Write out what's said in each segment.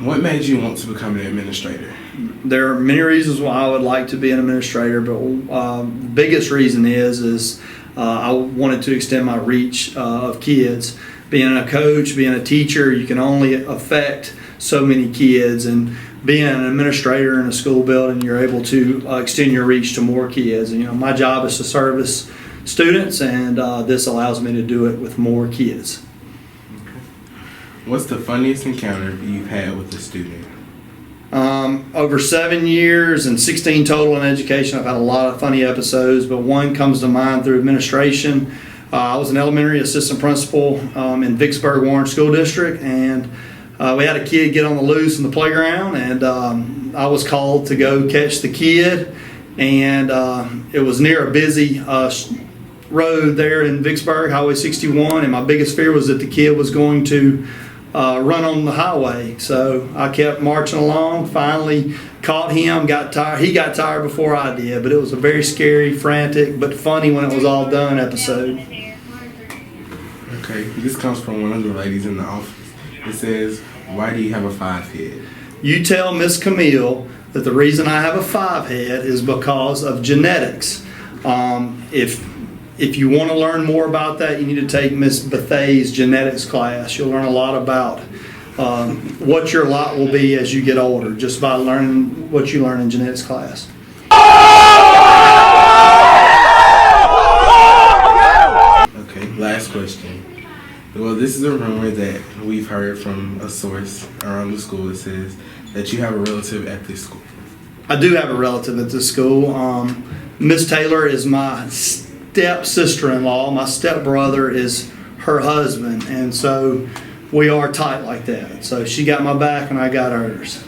What made you want to become an administrator? There are many reasons why I would like to be an administrator, but the biggest reason is I wanted to extend my reach of kids. Being a coach, being a teacher, you can only affect so many kids, and being an administrator in a school building, you're able to extend your reach to more kids. And, my job is to service students, and this allows me to do it with more kids. What's the funniest encounter you've had with a student? Over 7 years and 16 total in education, I've had a lot of funny episodes, but one comes to mind through administration. I was an elementary assistant principal in Vicksburg Warren School District, and we had a kid get on the loose in the playground, and I was called to go catch the kid, and it was near a busy road there in Vicksburg, Highway 61, and my biggest fear was that the kid was going to run on the highway. So I kept marching along, finally caught him, got tired. He got tired before I did, but it was a very scary, frantic, but funny when it was all done episode. Okay, this comes from one of the ladies in the office. It says, "Why do you have a 5 head?" You tell Miss Camille that the reason I have a 5 head is because of genetics. If you want to learn more about that, you need to take Miss Bethay's genetics class. You'll learn a lot about what your lot will be as you get older, just by learning what you learn in genetics class. Okay, last question. Well, this is a rumor that we've heard from a source around the school that says that you have a relative at this school. I do have a relative at this school. Miss Taylor is my step-sister-in-law. My stepbrother is her husband, and so we are tight like that. So she got my back and I got hers.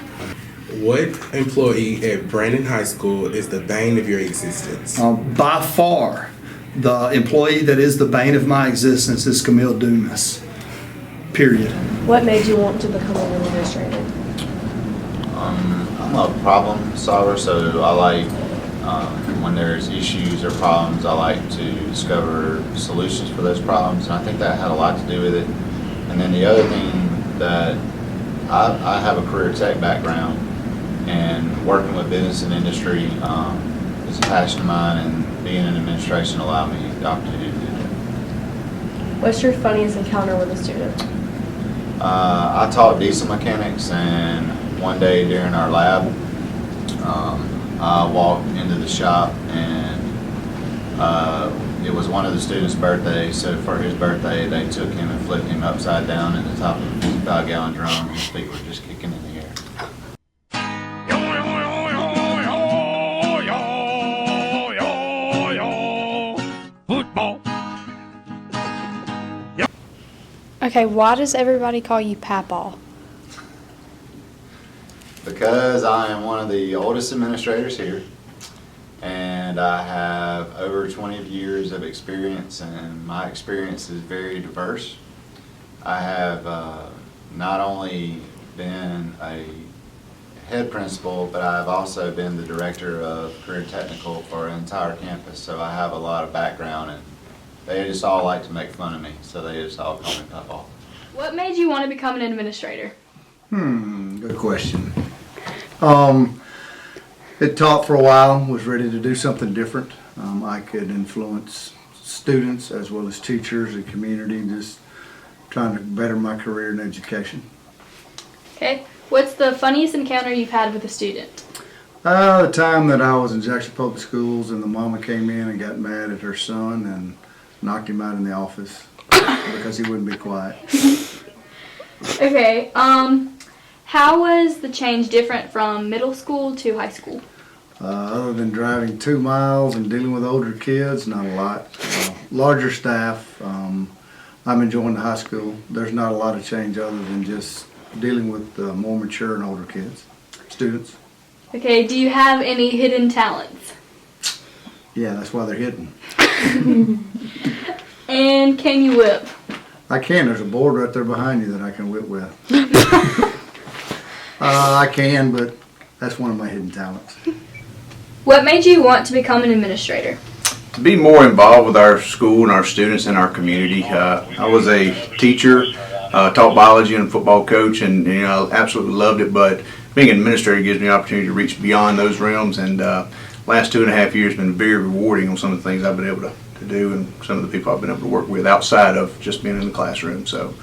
What employee at Brandon High School is the bane of your existence? By far, the employee that is the bane of my existence is Camille Dumas. Period. What made you want to become an administrator? I'm a problem solver, so I like when there's issues or problems, I like to discover solutions for those problems, and I think that had a lot to do with it. And then the other thing that I have a career tech background, and working with business and industry is a passion of mine, and being in administration allowed me the opportunity to do that. What's your funniest encounter with a student? I taught diesel mechanics, and one day during our lab, I walked into the shop, and it was one of the students' birthdays, so for his birthday they took him and flipped him upside down in the top of a 55-gallon drum, and his feet were just kicking in the air. Football. Okay, why does everybody call you Papaw? Because I am one of the oldest administrators here, and I have over 20 years of experience, and my experience is very diverse. I have not only been a head principal, but I've also been the director of career technical for an entire campus, so I have a lot of background, and they just all like to make fun of me, so they just all call me Papaw. What made you want to become an administrator? Good question. It taught for a while, was ready to do something different. I could influence students as well as teachers and community, just trying to better my career in education. Okay. What's the funniest encounter you've had with a student? The time that I was in Jackson Public Schools and the mama came in and got mad at her son and knocked him out in the office because he wouldn't be quiet. Okay. How was the change different from middle school to high school? Other than driving 2 miles and dealing with older kids, not a lot. Larger staff. I'm enjoying the high school. There's not a lot of change other than just dealing with more mature and older kids, students. Okay. Do you have any hidden talents? Yeah, that's why they're hidden. And can you whip? I can. There's a board right there behind you that I can whip with. I can, but that's one of my hidden talents. What made you want to become an administrator? To be more involved with our school and our students and our community. I was a teacher taught biology and football coach, and absolutely loved it. But being an administrator gives me the opportunity to reach beyond those realms. And last 2.5 years have been very rewarding on some of the things I've been able to do, and some of the people I've been able to work with outside of just being in the classroom. So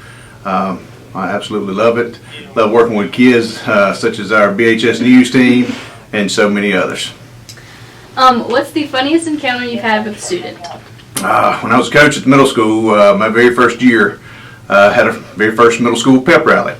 I absolutely love it. Love working with kids such as our BHS News team and so many others. What's the funniest encounter you've had with a student? When I was a coach at the middle school, my very first year, had a very first middle school pep rally.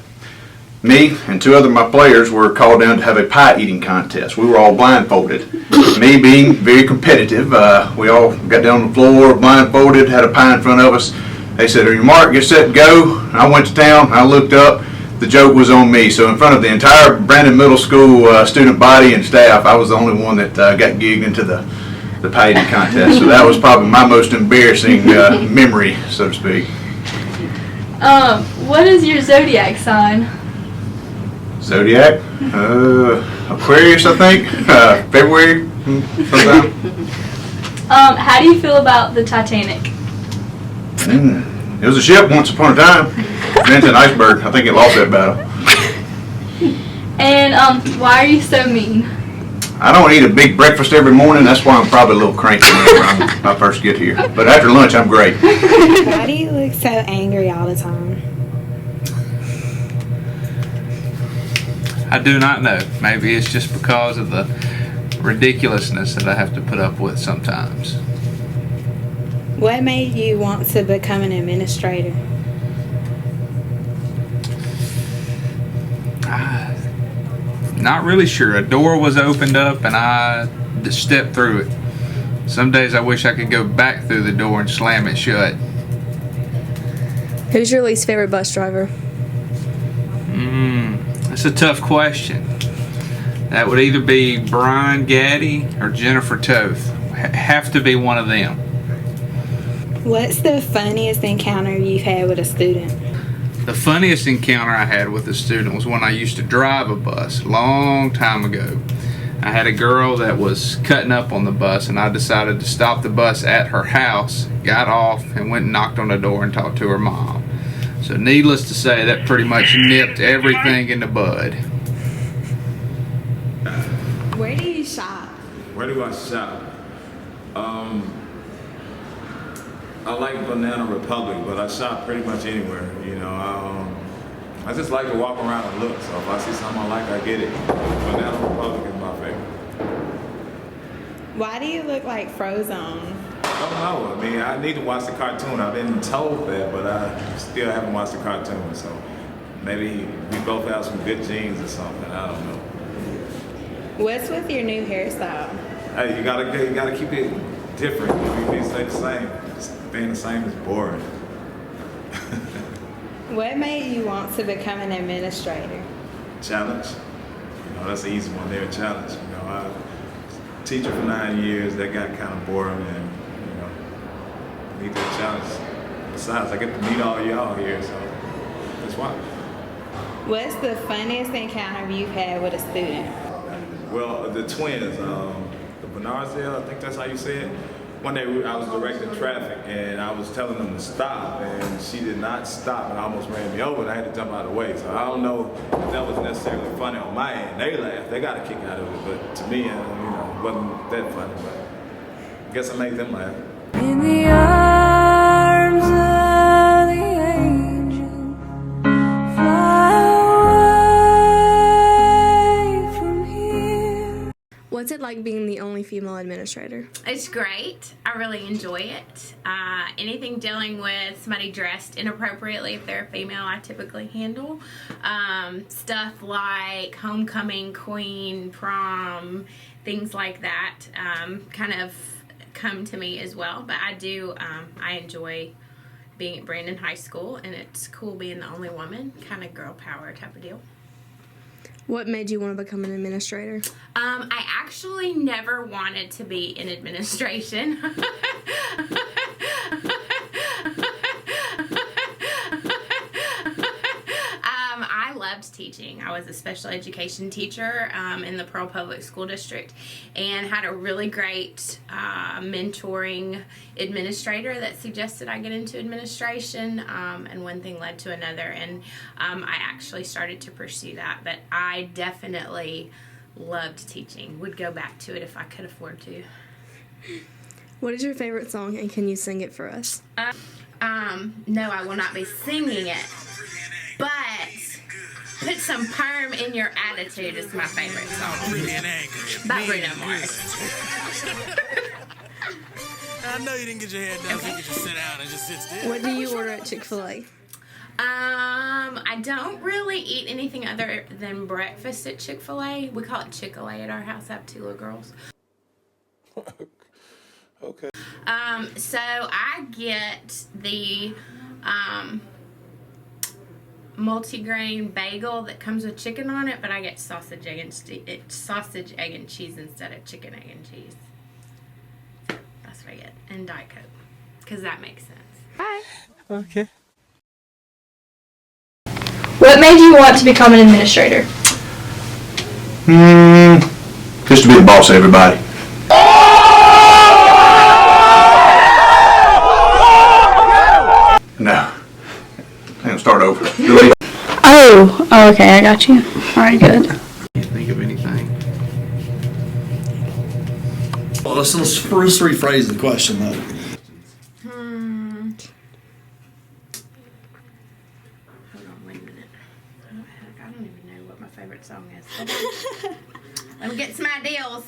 Me and 2 other of my players were called down to have a pie eating contest. We were all blindfolded. Me being very competitive, we all got down on the floor, blindfolded, had a pie in front of us. They said, "Are you marked? Get set, go." I went to town. I looked up. The joke was on me. So in front of the entire Brandon Middle School student body and staff, I was the only one that got gigged into the pie eating contest. So that was probably my most embarrassing memory, so to speak. What is your zodiac sign? Zodiac? Aquarius, I think. February sometime. How do you feel about the Titanic? It was a ship once upon a time. Then it's an iceberg. I think it lost that battle. And why are you so mean? I don't eat a big breakfast every morning. That's why I'm probably a little cranky whenever I first get here. But after lunch, I'm great. Why do you look so angry all the time? I do not know. Maybe it's just because of the ridiculousness that I have to put up with sometimes. What made you want to become an administrator? Not really sure. A door was opened up and I just stepped through it. Some days I wish I could go back through the door and slam it shut. Who's your least favorite bus driver? That's a tough question. That would either be Brian Gaddy or Jennifer Toth. Have to be one of them. What's the funniest encounter you've had with a student? The funniest encounter I had with a student was when I used to drive a bus a long time ago. I had a girl that was cutting up on the bus, and I decided to stop the bus at her house, got off, and went and knocked on the door and talked to her mom. So needless to say, that pretty much nipped everything in the bud. Where do you shop? Where do I shop? I like Banana Republic, but I shop pretty much anywhere. I just like to walk around and look. So if I see something I like, I get it. Banana Republic is my favorite. Why do you look like Frozone? I don't know. I mean, I need to watch the cartoon. I've been told that, but I still haven't watched the cartoon. So maybe we both have some good genes or something. I don't know. What's with your new hairstyle? Hey, you gotta keep it different. If you stay the same, just being the same is boring. What made you want to become an administrator? Challenge. That's an easy one there. Challenge. I teacher for 9 years. That got kind of boring, and need that challenge. Besides, I get to meet all y'all here, so that's why. What's the funniest encounter you've had with a student? Well, the twins, the Bernardsdale, I think that's how you say it. One day I was directing traffic and I was telling them to stop, and she did not stop and almost ran me over, and I had to jump out of the way. So I don't know if that was necessarily funny on my end. They laughed, they got a kick out of it, but to me, it wasn't that funny. But I guess I made them laugh. In the arms of the angel, fly away from here. What's it like being the only female administrator? It's great. I really enjoy it. Anything dealing with somebody dressed inappropriately, if they're a female, I typically handle. Stuff like homecoming, queen, prom, things like that kind of come to me as well. But I do, I enjoy being at Brandon High School, and it's cool being the only woman, kind of girl power type of deal. What made you want to become an administrator? I actually never wanted to be in administration. I love loved teaching. I was a special education teacher in the Pearl Public School District and had a really great mentoring administrator that suggested I get into administration, and one thing led to another, and I actually started to pursue that. But I definitely loved teaching. Would go back to it if I could afford to. What is your favorite song, and can you sing it for us? No, I will not be singing it, but Put Some Perm in Your Attitude is my favorite song. By Bruno Mars. I know you didn't get your hair done, so you could just sit down and just sit still. What do you order at Chick-fil-A? I don't really eat anything other than breakfast at Chick-fil-A. We call it Chick-fil-A at our house. I have 2 little girls. Okay. So I get the multigrain bagel that comes with chicken on it, but I get sausage, egg, and cheese instead of chicken, egg, and cheese. That's what I get. And Diet Coke. Because that makes sense. Bye. Okay. What made you want to become an administrator? Just to be the boss of everybody. No. I'll start over. Delete. Oh, okay, I got you. Alright, good. Can't think of anything. Well, let's rephrase the question though. Hold on, wait a minute. Oh, heck, I don't even know what my favorite song is. Let me get some ideals.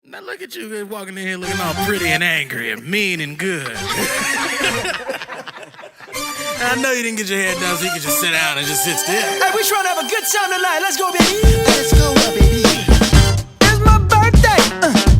Now look at you walking in here looking all pretty and angry and mean and good. I know you didn't get your hair done, so you could just sit down and just sit still. Hey, we trying to have a good time tonight. Let's go, baby. Let's go, baby. It's my birthday.